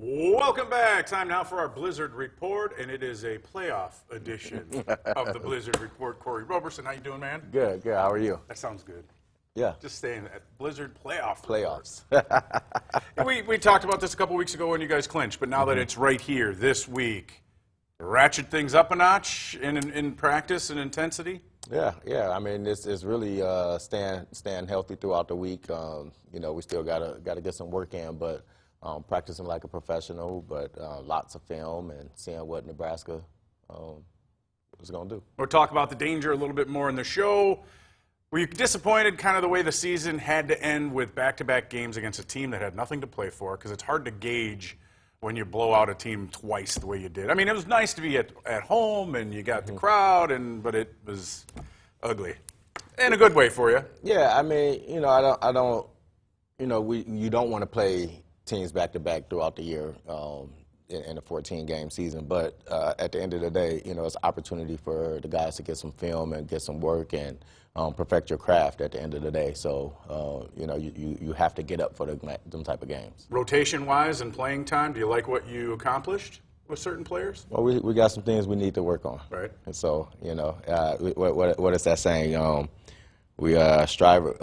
Welcome back. Time now for our Blizzard Report, and it is a playoff edition of the Blizzard Report. Korie Roberson, how you doing, man? Good, good. How are you? That sounds good. Yeah. Just saying that. Blizzard Playoff. Playoffs. we talked about this a couple weeks ago when you guys clinched, but now that it's right here this week, ratchet things up a notch in practice and intensity? Yeah. I mean, it's really staying healthy throughout the week. You know, we still gotta get some work in, but practicing like a professional. But lots of film and seeing what Nebraska is going to do. We'll talk about the danger a little bit more in the show. Were you disappointed kind of the way the season had to end with back-to-back games against a team that had nothing to play for? Because it's hard to gauge when you blow out a team twice the way you did. I mean, it was nice to be at home and you got the crowd, but it was ugly in a good way for you. Yeah, I mean, you know, I don't, you know, you don't want to play teams back-to-back throughout the year in a 14-game season. But at the end of the day, you know, it's an opportunity for the guys to get some film and get some work and perfect your craft at the end of the day. So, you know, you have to get up for them type of games. Rotation-wise and playing time, do you like what you accomplished with certain players? Well, we got some things we need to work on. Right. And so, you know, what is that saying? We strive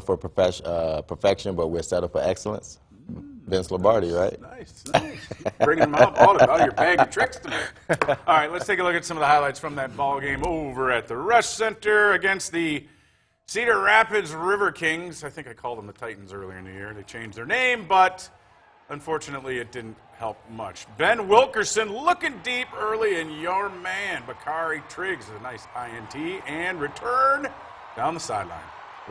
for perfection, but we're settled for excellence. Vince Lombardi, right? Nice. Bringing them out of your bag of tricks tonight. All right, let's take a look at some of the highlights from that ball game over at the Rush Center against the Cedar Rapids River Kings. I think I called them the Titans earlier in the year. They changed their name, but unfortunately it didn't help much. Ben Wilkerson looking deep early, and your man, Korie Triggs, a nice INT, and return down the sideline.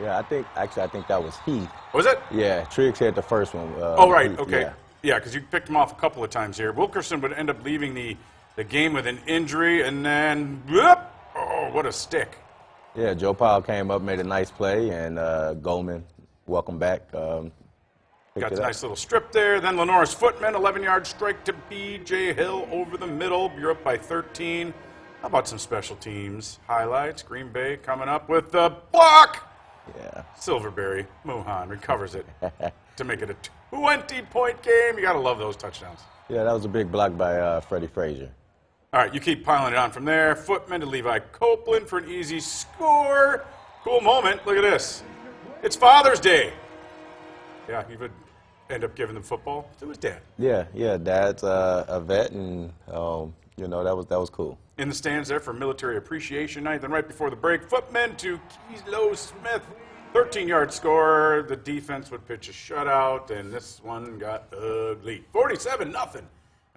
Yeah, I think that was Heath. Was it? Yeah, Triggs had the first one. Oh, right, okay. Yeah, because you picked him off a couple of times here. Wilkerson would end up leaving the game with an injury, and then, whoop, oh, what a stick. Yeah, Joe Powell came up, made a nice play, and Goldman, welcome back. Got the nice little strip there. Then Lenore's Footman, 11-yard strike to B.J. Hill over the middle. You're up by 13. How about some special teams highlights? Green Bay coming up with the block. Yeah. Silverberry, Muhan recovers it to make it a 20-point game. You got to love those touchdowns. Yeah, that was a big block by Freddie Frazier. All right, you keep piling it on from there. Footman to Levi Copeland for an easy score. Cool moment. Look at this. It's Father's Day. Yeah, he would end up giving them football to his dad. Yeah, Dad's a vet, and you know, that was cool. In the stands there for Military Appreciation Night. Then right before the break, Footman to Keeslow Smith. 13-yard score. The defense would pitch a shutout, and this one got ugly. 47-0. And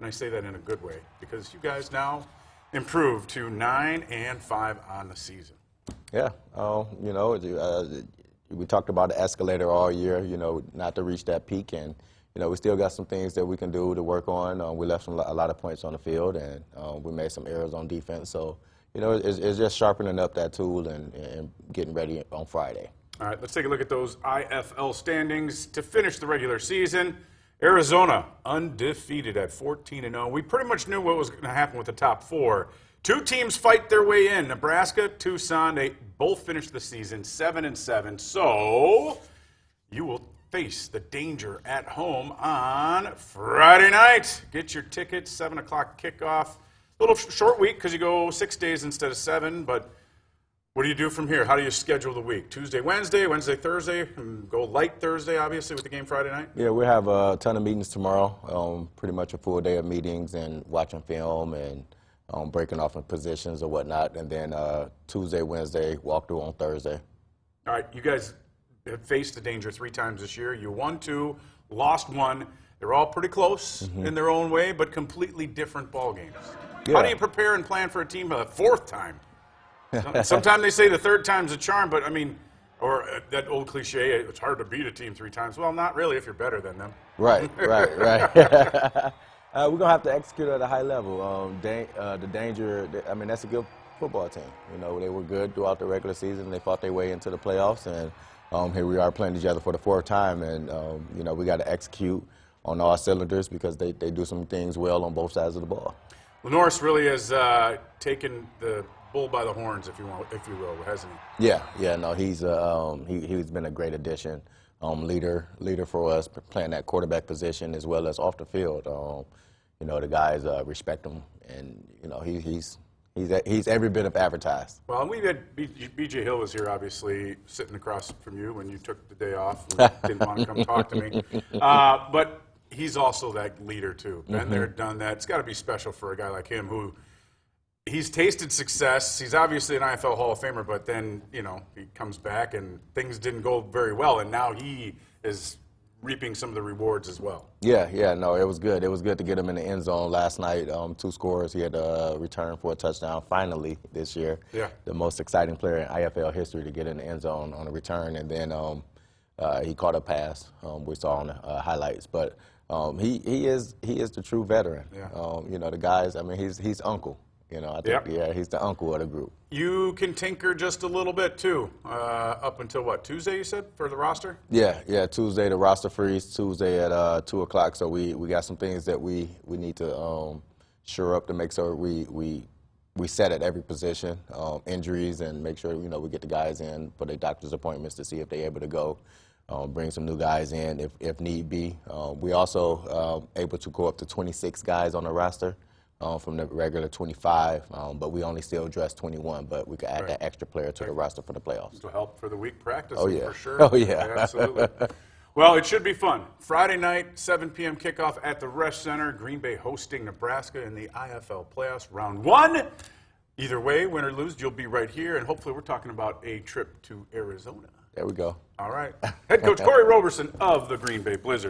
I say that in a good way because you guys now improved to 9-5 on the season. Yeah, you know, we talked about the escalator all year, you know, not to reach that peak, and you know, we still got some things that we can do to work on. We left a lot of points on the field, and we made some errors on defense. So, you know, it's just sharpening up that tool and getting ready on Friday. All right, let's take a look at those IFL standings to finish the regular season. Arizona, undefeated at 14-0. We pretty much knew what was going to happen with the top four. Two teams fight their way in. Nebraska, Tucson, they both finished the season 7-7. So you will face the danger at home on Friday night. Get your tickets, 7 o'clock kickoff. A little short week because you go 6 days instead of 7, but what do you do from here? How do you schedule the week? Tuesday, Wednesday, Thursday, and go light Thursday, obviously, with the game Friday night? Yeah, we have a ton of meetings tomorrow, pretty much a full day of meetings and watching film and breaking off in positions or whatnot, and then Tuesday, Wednesday, walkthrough on Thursday. All right, you guys have faced the danger 3 times this year. You won 2, lost 1. They're all pretty close in their own way, but completely different ball games. Yeah. How do you prepare and plan for a team a 4th time? Sometimes they say the 3rd time's a charm, but I mean, or that old cliche, it's hard to beat a team 3 times. Well, not really if you're better than them. Right. We're going to have to execute at a high level. The danger, I mean, that's a good football team. You know, they were good throughout the regular season. They fought their way into the playoffs, and here we are playing each other for the 4th time. And, you know, we got to execute on all cylinders because they do some things well on both sides of the ball. Lenore's really has taken the bull by the horns, if you will, hasn't he? Yeah. No, he's been a great addition. leader for us, playing that quarterback position as well as off the field. You know, the guys respect him, and you know he's every bit of advertised. Well, we had B.J. Hill was here, obviously, sitting across from you when you took the day off. Didn't want to come talk to me. But he's also that leader, too. Been there, done that. It's got to be special for a guy like him who he's tasted success. He's obviously an IFL Hall of Famer, but then, you know, he comes back and things didn't go very well, and now he is reaping some of the rewards as well. Yeah, no, it was good. It was good to get him in the end zone last night. 2 scores. He had a return for a touchdown finally this year. Yeah. The most exciting player in IFL history to get in the end zone on a return. And then he caught a pass we saw on the highlights. But he is the true veteran. Yeah. You know, the guys, I mean, he's uncle. You know, I think, yeah, he's the uncle of the group. You can tinker just a little bit, too, up until, what, Tuesday, you said, for the roster? Yeah, Tuesday, the roster freeze, Tuesday at 2 o'clock. So we got some things that we need to shore up to make sure we set at every position, injuries, and make sure, you know, we get the guys in for their doctor's appointments to see if they're able to go. Bring some new guys in if need be. We also able to go up to 26 guys on the roster. From the regular 25, but we only still dress 21, but we could add that extra player to the roster for the playoffs. This will help for the week practice, for sure. Oh, yeah. Absolutely. Well, it should be fun. Friday night, 7 p.m. kickoff at the Resch Center. Green Bay hosting Nebraska in the IFL playoffs, round 1. Either way, win or lose, you'll be right here, and hopefully we're talking about a trip to Arizona. There we go. All right. Head coach Korie Roberson of the Green Bay Blizzard.